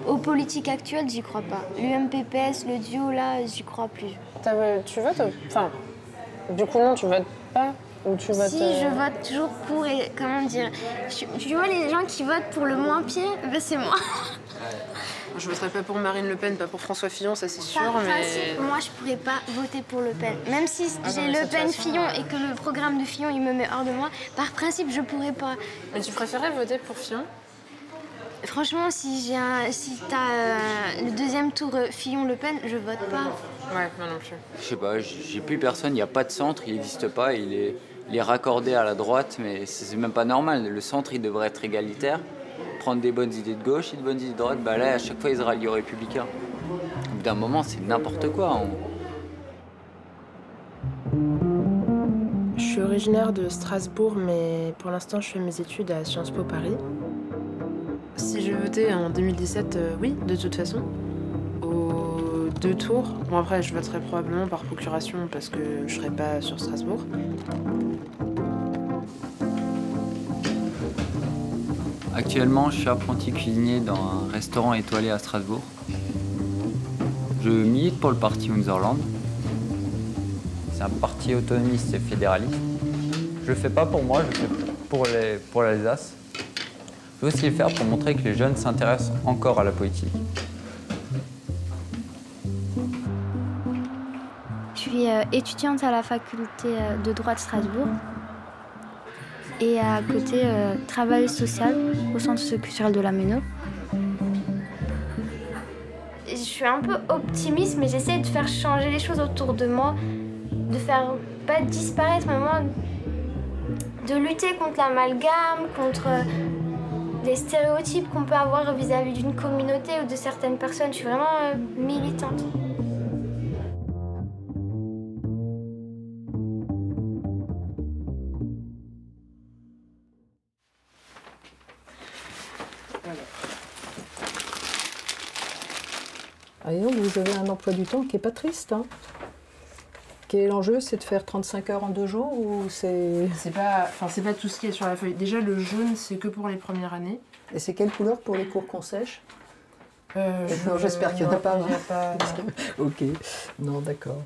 Aux politiques actuelles, j'y crois pas. L'UMPPS, le duo, là, j'y crois plus. Tu votes enfin, du coup, non, tu votes pas ou tu votes... Si, je vote toujours pour, et comment dire... Tu vois, les gens qui votent pour le moins pire, ben c'est moi. Je voterai pas pour Marine Le Pen, pas pour François Fillon, ça c'est sûr, Par mais... principe, moi, je pourrais pas voter pour Le Pen. Même si j'ai Le Pen-Fillon et que le programme de Fillon, il me met hors de moi, par principe, je pourrais pas. Mais tu préférais voter pour Fillon? Franchement, si t'as le deuxième tour Fillon-Le Pen, je vote pas. Ouais, moi non plus. Je sais pas, j'ai plus personne, il n'y a pas de centre, il n'existe pas, il est raccordé à la droite, mais c'est même pas normal. Le centre, il devrait être égalitaire, prendre des bonnes idées de gauche et de bonnes idées de droite. Bah là, à chaque fois, ils se rallient aux Républicains. Au bout d'un moment, c'est n'importe quoi. Je suis originaire de Strasbourg, mais pour l'instant, je fais mes études à Sciences Po Paris. Si je votais en 2017, oui, de toute façon. Aux 2 tours. Bon, après, je voterai probablement par procuration parce que je serai pas sur Strasbourg. Actuellement, je suis apprenti cuisinier dans un restaurant étoilé à Strasbourg. Je milite pour le parti Unserland. C'est un parti autonomiste et fédéraliste. Je le fais pas pour moi, je le fais pour l'Alsace. Je veux aussi le faire pour montrer que les jeunes s'intéressent encore à la politique. Je suis étudiante à la faculté de droit de Strasbourg. Et à côté, travail social au centre culturel de la Méno. Je suis un peu optimiste, mais j'essaie de faire changer les choses autour de moi, de faire pas disparaître, mais moi, de lutter contre l'amalgame, contre les stéréotypes qu'on peut avoir vis-à-vis d'une communauté ou de certaines personnes. Je suis vraiment militante. Ah, et donc, vous avez un emploi du temps qui n'est pas triste, hein. Quel est l'enjeu? C'est de faire 35 heures en 2 jours ou c'est... C'est pas tout ce qui est sur la feuille. Déjà, le jaune, c'est que pour les premières années. Et c'est quelle couleur pour les cours qu'on sèche? Non, j'espère qu'il n'y en a pas. Il n'y a pas... Ok, non, d'accord.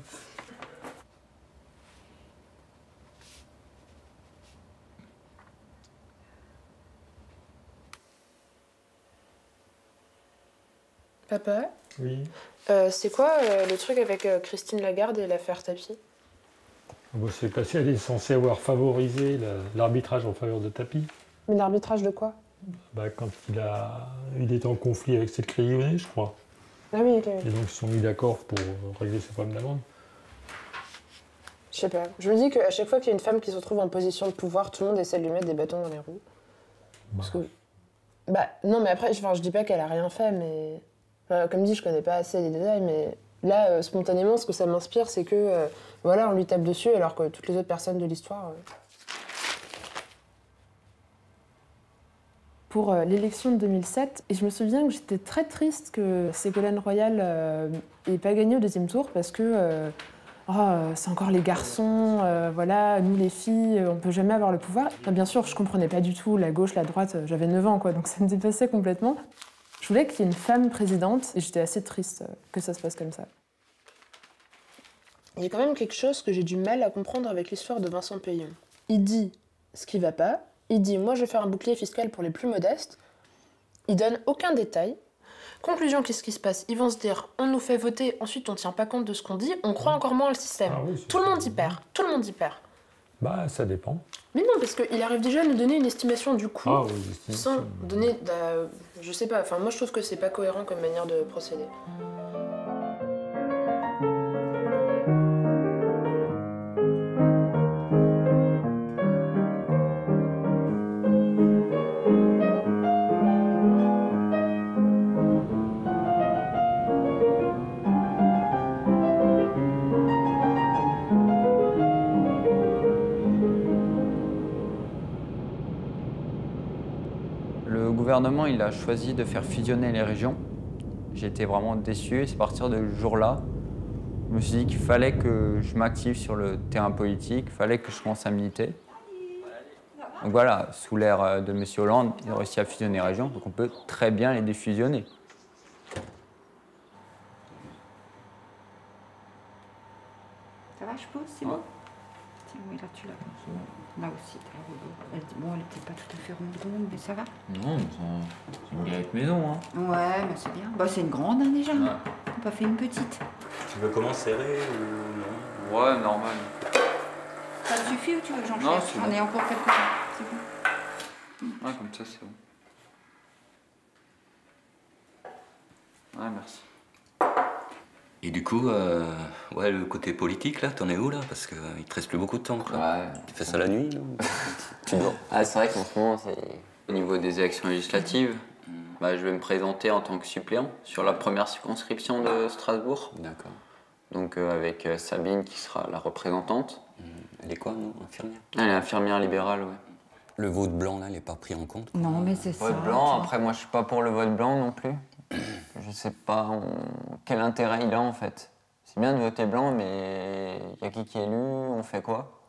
Papa? Oui. C'est quoi le truc avec Christine Lagarde et l'affaire Tapie? Bon, c'est parce qu'elle est censée avoir favorisé l'arbitrage en faveur de Tapie. Mais l'arbitrage de quoi? Bah, quand il était en conflit avec cette crayonnée, je crois. Ah oui, ok. Et donc ils se sont mis d'accord pour régler ses problèmes d'amende. Je sais pas. Je me dis qu'à chaque fois qu'il y a une femme qui se retrouve en position de pouvoir, tout le monde essaie de lui mettre des bâtons dans les roues. Parce que... Bah, non, mais après, je dis pas qu'elle a rien fait, mais... comme dit, je connais pas assez les détails, mais là, spontanément, ce que ça m'inspire, c'est que, voilà, on lui tape dessus, alors que toutes les autres personnes de l'histoire... Pour l'élection de 2007, et je me souviens que j'étais très triste que Ségolène Royal n'ait pas gagné au 2e tour, parce que c'est encore les garçons, voilà, nous les filles, on peut jamais avoir le pouvoir. Enfin, bien sûr, je comprenais pas du tout la gauche, la droite, j'avais 9 ans, quoi, donc ça me dépassait complètement. Je voulais qu'il y ait une femme présidente, et j'étais assez triste que ça se passe comme ça. Il y a quand même quelque chose que j'ai du mal à comprendre avec l'histoire de Vincent Peillon. Il dit ce qui va pas, il dit « moi je vais faire un bouclier fiscal pour les plus modestes », il donne aucun détail Conclusion, qu'est-ce qui se passe? Ils vont se dire, on nous fait voter, ensuite on tient pas compte de ce qu'on dit, on croit encore moins au système. Ah oui, c'est Tout le ça. monde y perd, tout le monde y perd. Bah, ça dépend. Mais non, parce qu'il arrive déjà à nous donner une estimation du coût, Ah oui, l'estimation. sans donner, je sais pas, enfin moi je trouve que c'est pas cohérent comme manière de procéder. Le gouvernement, il a choisi de faire fusionner les régions. J'ai été vraiment déçu et c'est à partir de ce jour-là, je me suis dit qu'il fallait que je m'active sur le terrain politique, il fallait que je commence à militer. Donc voilà, sous l'ère de M. Hollande, il a réussi à fusionner les régions, donc on peut très bien les défusionner. Ça va, je pose, c'est bon? Tiens, oui, là, tu l'as. Là aussi, t'as le robot. Bon, elle n'était pas tout à fait ronde, mais ça va? Non, c'est une vieille maison, hein. Ouais, mais c'est bien. Bah, c'est une grande, hein, déjà. Ouais. T'as pas fait une petite. Tu veux comment serré ou non? Ouais, normal. Ça te suffit ou tu veux que j'en Non, cherche? c'est J'en bon. ai encore quelques-uns. C'est bon. Ouais, comme ça, c'est bon. Ouais, merci. Et du coup, ouais, le côté politique, là, t'en es où, là? Parce qu'il te reste plus beaucoup de temps, quoi. Ouais. Tu fais ça la nuit, là? Tu dors? Ah, c'est vrai qu'en ce moment, c'est... Au niveau des élections législatives, bah, je vais me présenter en tant que suppléant sur la première circonscription de Strasbourg. D'accord. Donc avec Sabine qui sera la représentante. Elle est quoi, non? Infirmière? Elle est infirmière libérale, ouais. Le vote blanc, là, il n'est pas pris en compte? Non, mais c'est ça. Vote blanc, après moi je suis pas pour le vote blanc non plus. Je sais pas quel intérêt il a en fait. C'est bien de voter blanc, mais il y a qui est élu, on fait quoi?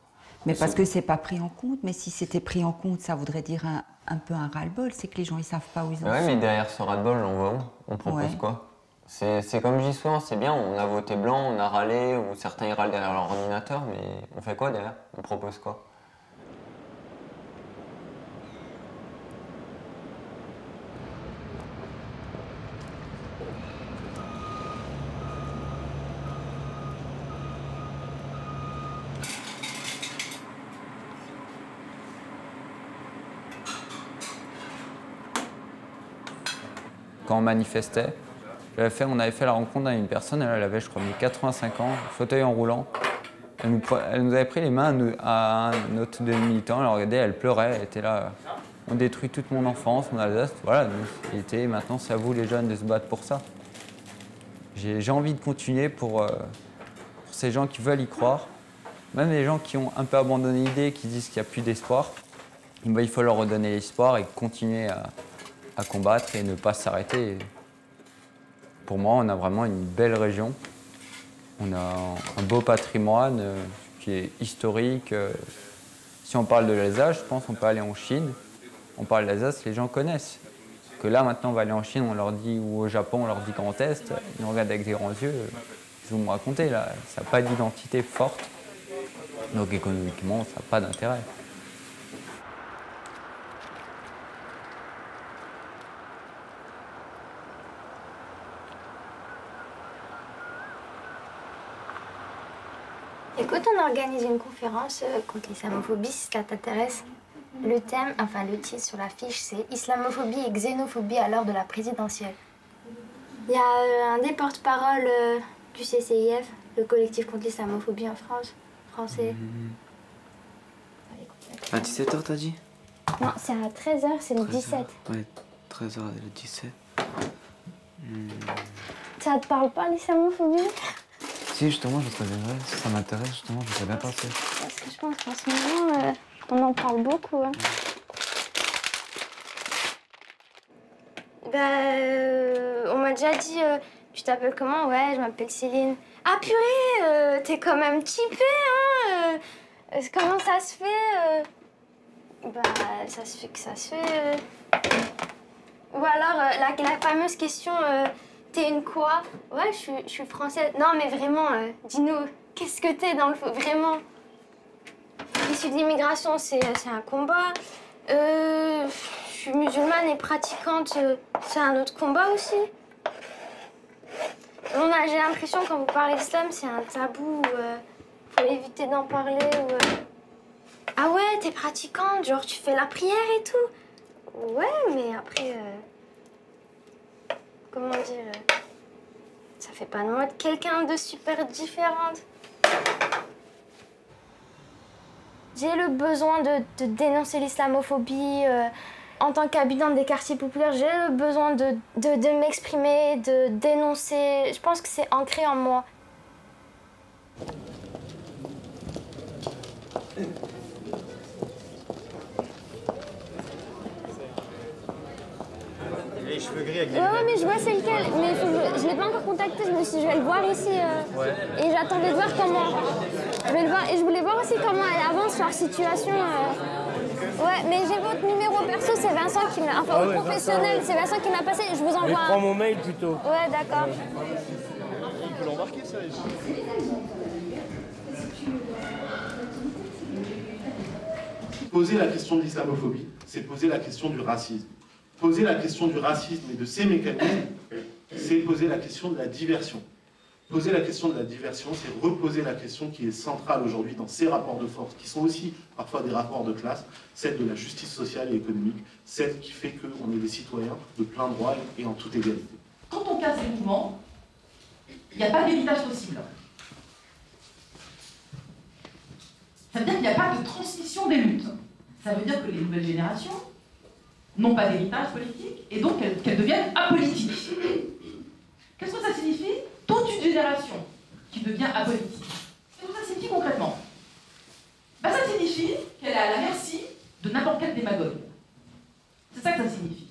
Mais parce que c'est pas pris en compte. Mais si c'était pris en compte, ça voudrait dire un peu un ras-le-bol. C'est que les gens, ils savent pas où ils en Ouais, sont. mais derrière ce ras-le-bol, on va où? On propose Ouais. quoi? C'est comme je dis souvent, c'est bien, on a voté blanc, on a râlé, ou certains ils râlent derrière leur ordinateur, mais on fait quoi derrière? On propose quoi? Quand on manifestait, on avait fait la rencontre d'une personne, elle avait, je crois, 85 ans, fauteuil en roulant. Elle nous avait pris les mains à un autre demi-militant, elle regardait, elle pleurait, elle était là. On détruit toute mon enfance, mon Alsace. Voilà, maintenant c'est à vous les jeunes de se battre pour ça. J'ai envie de continuer pour ces gens qui veulent y croire. Même les gens qui ont un peu abandonné l'idée, qui disent qu'il n'y a plus d'espoir, il faut leur redonner l'espoir et continuer à combattre et ne pas s'arrêter. Pour moi, on a vraiment une belle région. On a un beau patrimoine qui est historique. Si on parle de l'Alsace, je pense qu'on peut aller en Chine. On parle de l'Alsace, les gens connaissent. Que là, maintenant, on va aller en Chine, on leur dit, ou au Japon, on leur dit Grand Est, ils nous regardent avec des grands yeux. Vous me racontez, là, ça n'a pas d'identité forte. Donc économiquement, ça n'a pas d'intérêt. Écoute, on organise une conférence contre l'islamophobie, si ça t'intéresse. Le thème, enfin le titre sur l'affiche, c'est « Islamophobie et xénophobie à l'heure de la présidentielle ». Il y a un des porte-parole du CCIF, le collectif contre l'islamophobie en France, français. À 17h, t'as dit? Non, c'est à 13h, c'est le 17. Ouais, 13h le 17. Ça te parle pas, l'islamophobie? Si, justement, je reviendrai. Si ça m'intéresse, justement, je serais bien passé. Parce que je pense qu'en ce moment, on en parle beaucoup. Hein. On m'a déjà dit, tu t'appelles comment? Ouais, je m'appelle Céline. Ah purée, t'es quand même typée, hein comment ça se fait ça se fait que ça se fait. Ou alors, la fameuse question, t'es une quoi? Ouais, je suis française. Non, mais vraiment, dis-nous, qu'est-ce que t'es dans le fond? Vraiment. Issue de l'immigration, c'est un combat. Je suis musulmane et pratiquante, c'est un autre combat aussi. J'ai l'impression quand vous parlez d'islam, c'est un tabou. Faut éviter d'en parler. Ah ouais, t'es pratiquante, genre tu fais la prière et tout. Ouais, mais après, comment dire, ça fait pas de moi quelqu'un de super différente. J'ai le besoin de dénoncer l'islamophobie. En tant qu'habitante des quartiers populaires, j'ai le besoin de m'exprimer, de dénoncer. Je pense que c'est ancré en moi. Les cheveux gris avec des Ouais, mais je vois c'est lequel. Mais je l'ai pas encore contacté, je me suis dit, je vais le voir ici. Et j'attendais de voir comment. Je vais le voir. Et je voulais voir aussi comment elle avance, leur situation. Ouais, mais j'ai votre numéro perso, c'est Vincent qui m'a... Enfin, au professionnel, c'est Vincent qui m'a passé. Je vous envoie. Prends mon mail plutôt. Ouais, d'accord. Il peut l'embarquer, ça. Poser la question de l'islamophobie, c'est poser la question du racisme. Poser la question du racisme et de ses mécanismes, c'est poser la question de la diversion. Poser la question de la diversion, c'est reposer la question qui est centrale aujourd'hui dans ces rapports de force, qui sont aussi parfois des rapports de classe, celle de la justice sociale et économique, celle qui fait qu'on est des citoyens de plein droit et en toute égalité. Quand on casse les mouvements, il n'y a pas d'héritage possible. Ça veut dire qu'il n'y a pas de transmission des luttes. Ça veut dire que les nouvelles générations n'ont pas d'héritage politique et donc qu'elles deviennent apolitiques. Qu'est-ce que ça signifie? Toute une génération qui devient apolitique. Qu'est-ce que ça signifie concrètement? Ça signifie qu'elle est à la merci de n'importe quel démagogue. C'est ça que ça signifie.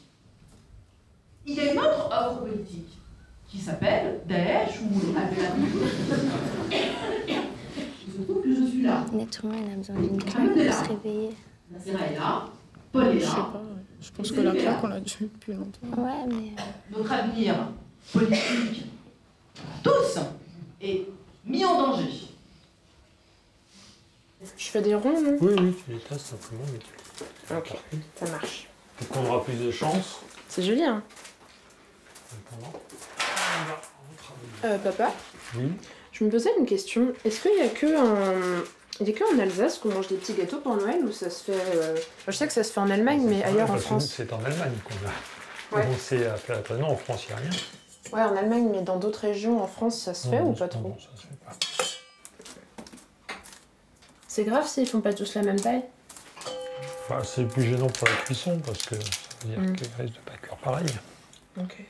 Il y a une autre offre politique qui s'appelle Daesh ou Al-Qaïda. Il se trouve que je suis là. L'être humain a besoin d'une claque pour se réveiller. Nasira est là, Paul est là. Je sais pas, je pense que la claque, on l'a déjà eu depuis longtemps. Ouais, mais... Notre avenir politique, tous, est mis en danger. Je fais des ronds, non? Oui, oui, tu les tasses simplement. Mais Ok, ça marche. peut-être qu'on aura plus de chance. C'est joli, hein? Papa, Oui. je me posais une question. Est-ce qu'il y a que en Alsace qu'on mange des petits gâteaux pour Noël ou ça se fait... Je sais que ça se fait en Allemagne, mais ailleurs en France. C'est en Allemagne qu'on a commencé à faire la... Non, en France, il n'y a rien. Ouais, en Allemagne, mais dans d'autres régions, en France, ça se fait ou pas trop? Non, ça se fait pas. C'est grave s'ils font pas tous la même taille? Enfin, c'est plus gênant pour la cuisson parce que ça veut dire qu'ils risquent de pas cuire pareil. Ok.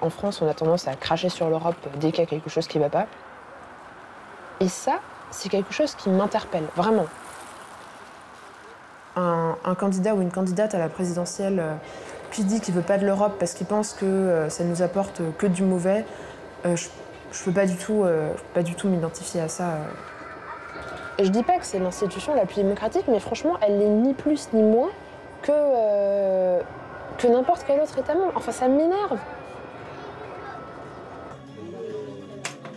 En France, on a tendance à cracher sur l'Europe dès qu'il y a quelque chose qui va pas. Et ça, c'est quelque chose qui m'interpelle, vraiment. Un candidat ou une candidate à la présidentielle qui dit qu'il veut pas de l'Europe parce qu'il pense que ça nous apporte que du mauvais, je peux pas du tout m'identifier à ça. Et je dis pas que c'est l'institution la plus démocratique, mais franchement, elle n'est ni plus ni moins que n'importe quel autre État membre. Enfin, ça m'énerve.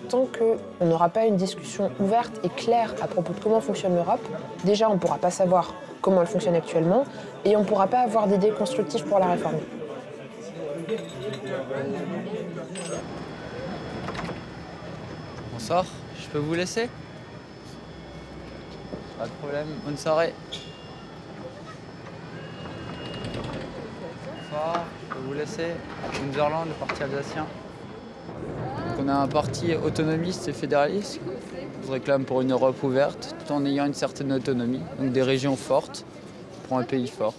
Tant qu'on n'aura pas une discussion ouverte et claire à propos de comment fonctionne l'Europe, déjà on ne pourra pas savoir comment elle fonctionne actuellement et on ne pourra pas avoir d'idées constructives pour la réformer. Bonsoir, je peux vous laisser? Pas de problème, bonne soirée. Bonsoir, je peux vous laisser? Munzerland, le parti alsacien. Donc on a un parti autonomiste et fédéraliste qui se réclame pour une Europe ouverte tout en ayant une certaine autonomie, donc des régions fortes pour un pays fort.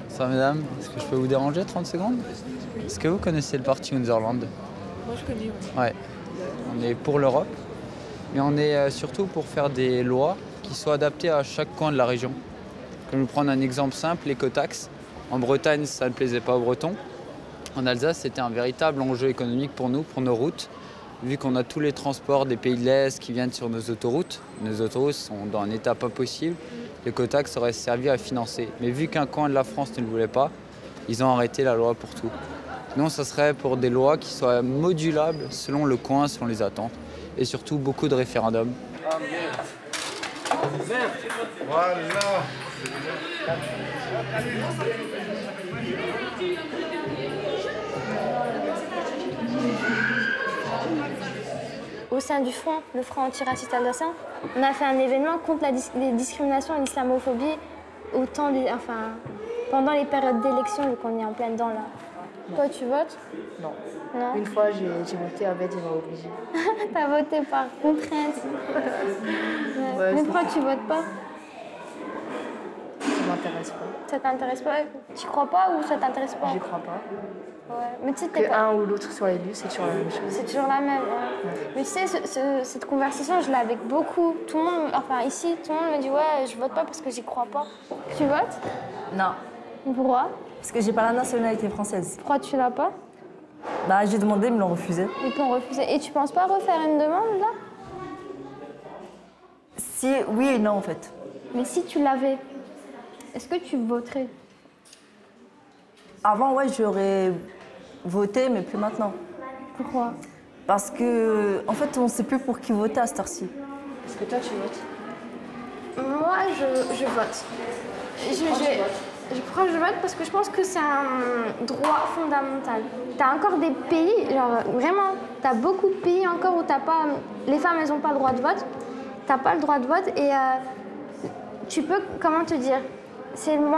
Ça, mesdames, est-ce que je peux vous déranger 30 secondes? Est-ce que vous connaissez le parti Munzerland? Moi je connais. Ouais. On est pour l'Europe, mais on est surtout pour faire des lois qui soient adaptées à chaque coin de la région. Je vais vous prendre un exemple simple, l'écotaxe. En Bretagne, ça ne plaisait pas aux Bretons. En Alsace, c'était un véritable enjeu économique pour nous, pour nos routes, vu qu'on a tous les transports des pays de l'Est qui viennent sur nos autoroutes. Nos autoroutes sont dans un état pas possible. L'écotaxe aurait servi à financer. Mais vu qu'un coin de la France ne le voulait pas, ils ont arrêté la loi pour tout. Non, ça serait pour des lois qui soient modulables selon le coin, selon les attentes. Et surtout, beaucoup de référendums. Voilà. Au sein du Front, le Front antiraciste alsacien, on a fait un événement contre les discriminations et l'islamophobie pendant les périodes d'élection, vu qu'on est en plein dedans là. Toi, tu votes? Non. Non. Une fois, j'ai voté, en fait, il m'a obligé. T'as voté par contrainte. Ouais, mais pourquoi tu votes pas? Ça m'intéresse pas. Ça t'intéresse pas? Tu crois pas ou ça t'intéresse pas? J'y crois pas. Ouais. Mais tu sais, que un ou l'autre soit élu, c'est toujours la même chose. C'est toujours la même. Ouais. Mais tu sais, cette conversation, je l'ai avec beaucoup. Tout le monde, enfin ici, tout le monde me dit ouais, je vote pas parce que j'y crois pas. Tu votes? Non. Pourquoi? Parce que j'ai pas la nationalité française. Pourquoi tu l'as pas? Bah j'ai demandé, ils me l'ont refusé. Ils t'ont refusé. Et tu penses pas refaire une demande là? Si, oui et non en fait. Mais si tu l'avais, est-ce que tu voterais? Avant, ouais, j'aurais voté, mais plus maintenant. Pourquoi? Parce que, en fait, on sait plus pour qui voter à cette heure-ci. Est-ce que toi, tu votes? Moi, je vote. Pourquoi je vote? Parce que je pense que c'est un droit fondamental. T'as encore des pays, genre vraiment, t'as beaucoup de pays encore où t'as pas... Les femmes, elles n'ont pas le droit de vote. T'as pas le droit de vote et tu peux, comment te dire, c'est une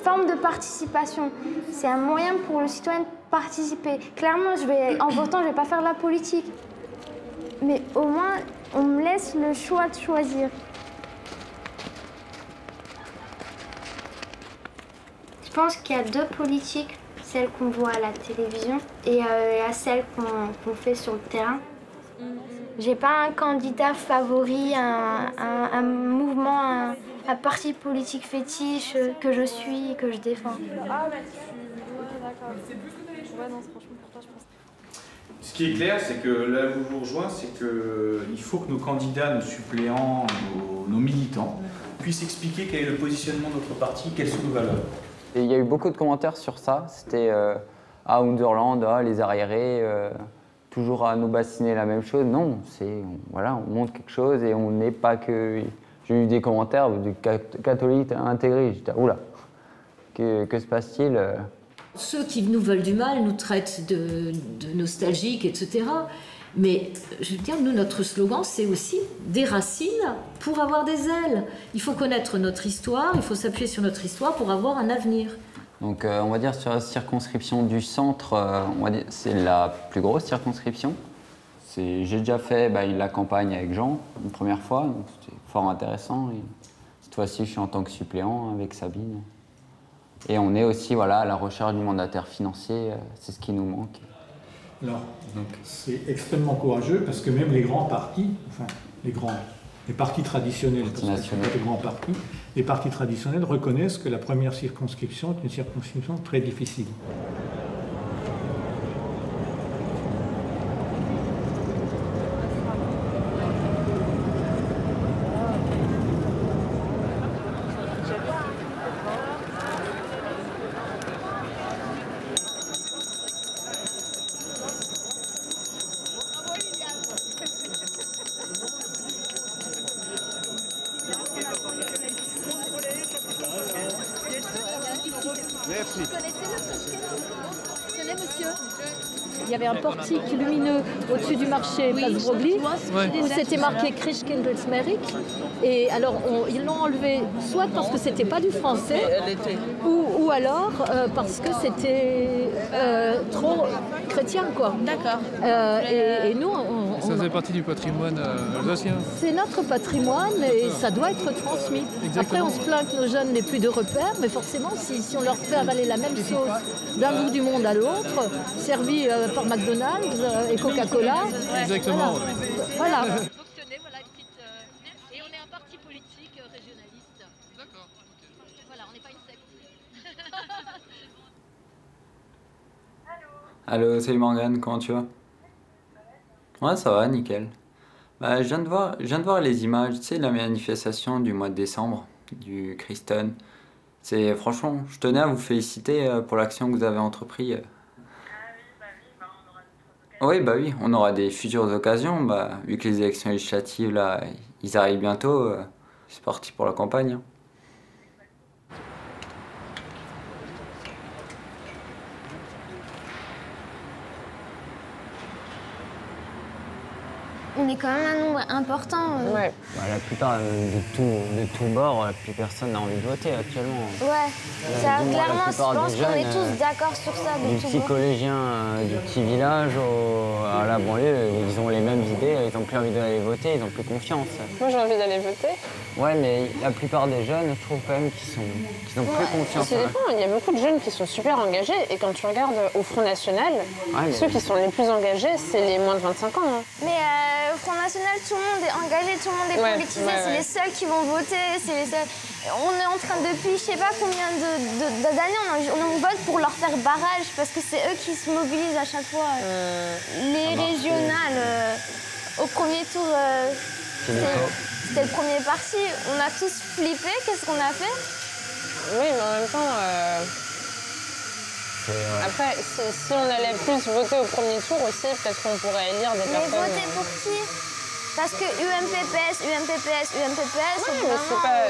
forme de participation. C'est un moyen pour le citoyen de participer. Clairement, en votant, je vais pas faire de la politique. Mais au moins, on me laisse le choix de choisir. Je pense qu'il y a deux politiques, celle qu'on voit à la télévision et à celle qu'on fait sur le terrain. J'ai pas un candidat favori, un mouvement, un parti politique fétiche que je suis et que je défends. Ah, mais d'accord. C'est plus que d'aller trouver, non, franchement, pour toi, je pense. Ce qui est clair, c'est que là où je vous rejoins, c'est qu'il faut que nos candidats, nos suppléants, nos militants puissent expliquer quel est le positionnement de notre parti, quelles sont nos valeurs. Et il y a eu beaucoup de commentaires sur ça. C'était Underland, les arriérés, toujours à nous bassiner la même chose. Non, voilà, on montre quelque chose et on n'est pas que... J'ai eu des commentaires de catholiques intégrés. J'étais oula, que se passe-t-il? Ceux qui nous veulent du mal nous traitent de nostalgiques, etc. Mais je veux dire, nous, notre slogan, c'est aussi des racines pour avoir des ailes. Il faut connaître notre histoire, il faut s'appuyer sur notre histoire pour avoir un avenir. Donc on va dire sur la circonscription du centre, c'est la plus grosse circonscription. J'ai déjà fait la campagne avec Jean une première fois, donc c'était fort intéressant. Et cette fois-ci, je suis en tant que suppléant avec Sabine. Et on est aussi à la recherche du mandataire financier, c'est ce qui nous manque. Alors, c'est extrêmement courageux parce que même les grands partis, enfin les partis traditionnels, parce que ce sont pas des grands partis, les partis traditionnels reconnaissent que la première circonscription est une circonscription très difficile. Merci. Vous connaissez le Tenez, monsieur. Il y avait un portique lumineux au-dessus du marché Place Broglie, où c'était marqué Christkindlesmerk. Et alors, ils l'ont enlevé soit parce que c'était pas du français, ou alors parce que c'était trop chrétien, quoi. D'accord. Et nous, ça faisait partie du patrimoine alsacien. C'est notre patrimoine et ça doit être transmis. Exactement. Après, on se plaint que nos jeunes n'aient plus de repères, mais forcément, si on leur fait avaler la même sauce d'un bout du monde à l'autre, servie par McDonald's et Coca-Cola. Exactement. Voilà. Voilà. Et on est un parti politique régionaliste. D'accord. Voilà, on n'est pas une secte. Allô, salut Morgane, comment tu vas? Ouais, ça va, nickel. Je viens de voir les images, tu sais, de la manifestation du mois de décembre, du Kristen. Franchement, je tenais à vous féliciter pour l'action que vous avez entreprise. Oui, bah oui, on aura des futures occasions. Bah, vu que les élections législatives, là, ils arrivent bientôt, c'est parti pour la campagne. Hein. On est quand même un nombre important. Ouais. Bah, la plupart de tous bords, plus personne n'a envie de voter actuellement. Ouais, ça, clairement, je pense qu'on est tous d'accord sur ça. Du petit collégien du petit village à la banlieue, ils ont les mêmes idées, ils n'ont plus envie d'aller voter, ils n'ont plus confiance. Moi j'ai envie d'aller voter. Ouais, mais la plupart des jeunes, je trouve quand même qu'ils n'ont plus confiance. Ça dépend, il y a beaucoup de jeunes qui sont super engagés et quand tu regardes au Front National, ceux qui sont les plus engagés, c'est les moins de 25 ans. Hein. Mais au Front National, tout le monde est engagé, tout le monde est politisé, c'est les seuls qui vont voter, c'est les seuls. On est en train, depuis je sais pas combien d'années, on vote pour leur faire barrage parce que c'est eux qui se mobilisent à chaque fois. Les régionales, au premier tour, c'était le premier parti, on a tous flippé, qu'est-ce qu'on a fait? Oui, mais en même temps, après, si on allait plus voter au premier tour aussi, peut-être qu'on pourrait élire des personnes... Mais voter pour qui? Parce que UMPPS... Oui, mais c'est pas...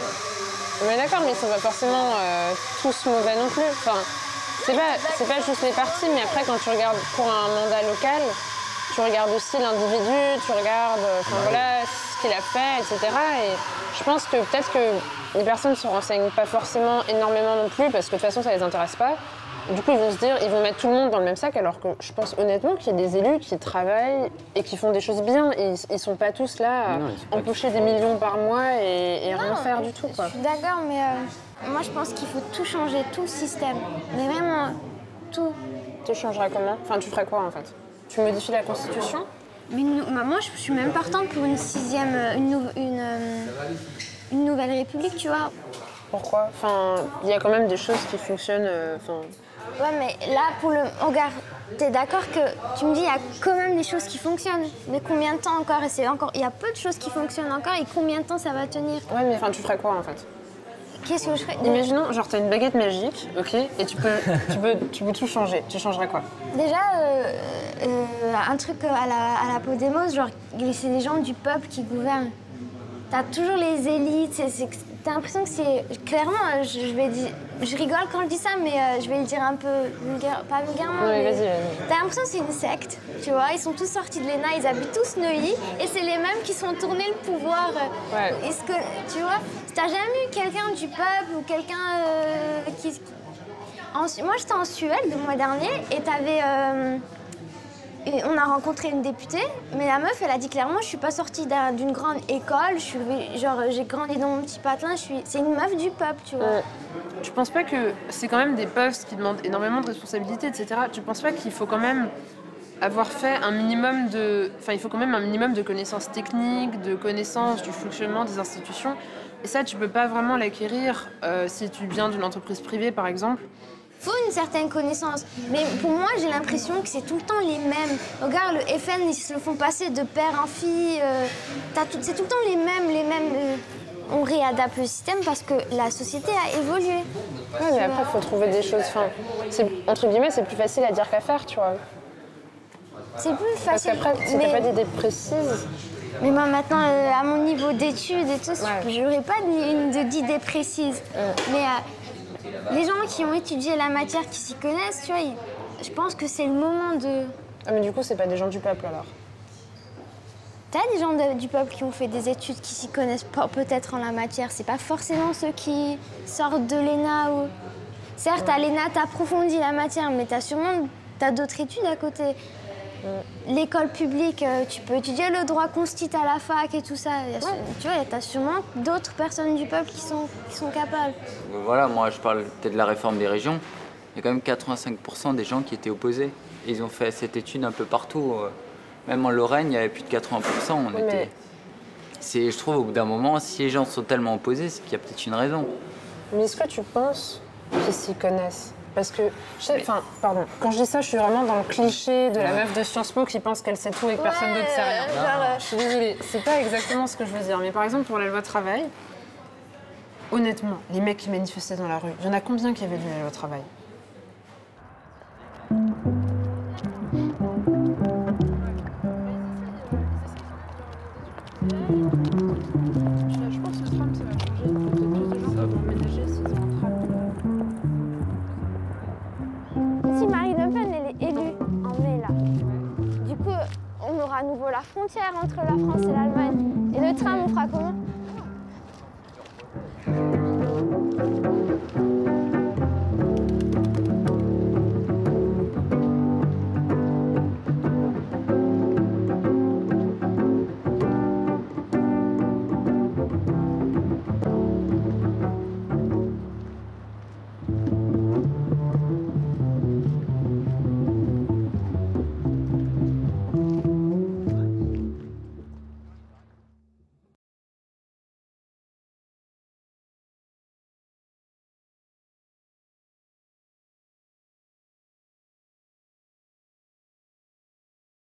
Mais d'accord, mais c'est pas forcément tous mauvais non plus. Enfin, c'est pas juste les partis, mais après, quand tu regardes pour un mandat local, tu regardes aussi l'individu, tu regardes voilà, ce qu'il a fait, etc. Et je pense que peut-être que les personnes ne se renseignent pas forcément énormément non plus, parce que de toute façon, ça les intéresse pas. Du coup, ils vont se dire, ils vont mettre tout le monde dans le même sac, alors que je pense honnêtement qu'il y a des élus qui travaillent et qui font des choses bien. Ils sont pas tous là à empocher des millions par mois et rien faire du tout. Quoi. Je suis d'accord, mais moi je pense qu'il faut tout changer, tout le système. Mais vraiment, tout. Tu changerais comment? Enfin, tu ferais quoi en fait? Tu modifies la Constitution? Mais moi, je suis même partante pour une une nouvelle république, tu vois. Pourquoi? Enfin, il y a quand même des choses qui fonctionnent. Ouais, mais là, regarde, t'es d'accord que tu me dis, il y a quand même des choses qui fonctionnent. Mais combien de temps encore? Il y a peu de choses qui fonctionnent encore et combien de temps ça va tenir? Ouais, mais enfin, tu ferais quoi en fait? Qu'est-ce que je ferais? Imaginons, genre, t'as une baguette magique, ok, et tu peux tout changer. Tu changerais quoi? Déjà, un truc à la Podemos, genre, c'est les gens du peuple qui gouvernent. T'as toujours les élites, t'as l'impression que c'est... Clairement, je rigole quand je dis ça, mais je vais le dire un peu pas vulgairement. Oui, mais vas-y. T'as l'impression que c'est une secte, tu vois. Ils sont tous sortis de l'ENA, ils habitent tous Neuilly, et c'est les mêmes qui sont tournés le pouvoir. Est-ce que, tu vois, t'as jamais eu quelqu'un du peuple ou quelqu'un qui... Moi, j'étais en Suède le mois dernier, et t'avais... on a rencontré une députée, mais la meuf, elle a dit clairement, je suis pas sortie d'une grande école, j'ai grandi dans mon petit patelin, c'est une meuf du peuple, tu vois. Tu penses pas que c'est quand même des postes qui demandent énormément de responsabilités, etc. Tu penses pas qu'il faut quand même avoir fait un minimum de... Enfin, il faut quand même un minimum de connaissances techniques, de connaissances du fonctionnement des institutions. Et ça, tu peux pas vraiment l'acquérir si tu viens d'une entreprise privée, par exemple. Faut une certaine connaissance. Mais pour moi, j'ai l'impression que c'est tout le temps les mêmes. Regarde, le FN, ils se le font passer de père en fille. C'est tout le temps les mêmes. On réadapte le système parce que la société a évolué. Ouais, mais après, il faut trouver des choses... Enfin, entre guillemets, c'est plus facile à dire qu'à faire, tu vois. C'est plus facile. Parce qu'après, si t'as pas d'idées précises... Mais moi, maintenant, à mon niveau d'études et tout, j'aurais pas d'idées précises. Mais... les gens qui ont étudié la matière, qui s'y connaissent, tu vois, je pense que c'est le moment de... Ah, mais du coup, c'est pas des gens du peuple, alors? T'as des gens du peuple qui ont fait des études, qui s'y connaissent pas peut-être en la matière. C'est pas forcément ceux qui sortent de l'ENA ou... Certes, à l'ENA, t'approfondis la matière, mais t'as d'autres études à côté. L'école publique, tu peux étudier le droit constit à la fac et tout ça. Tu vois, t'as sûrement d'autres personnes du peuple qui sont capables. Voilà, moi je parle peut-être de la réforme des régions. Il y a quand même 85% des gens qui étaient opposés. Et ils ont fait cette étude un peu partout. Même en Lorraine, il y avait plus de 80%. Je trouve, au bout d'un moment, si les gens sont tellement opposés, c'est qu'il y a peut-être une raison. Mais est-ce que tu penses qu'ils s'y connaissent? Parce que, quand je dis ça, je suis vraiment dans le cliché de la meuf de Sciences Po qui pense qu'elle sait tout et que personne d'autre sait rien. Je suis désolée, c'est pas exactement ce que je veux dire. Mais par exemple, pour la loi travail, honnêtement, les mecs qui manifestaient dans la rue, il y en a combien qui avaient lu la loi travail? Je pense que Trump, ça va changer. Peut-être plus de gens vont emménager s'ils ont un tract. Si Marine Le Pen elle est élue en mai là, du coup on aura à nouveau la frontière entre la France et l'Allemagne. Et le tram on fera comment?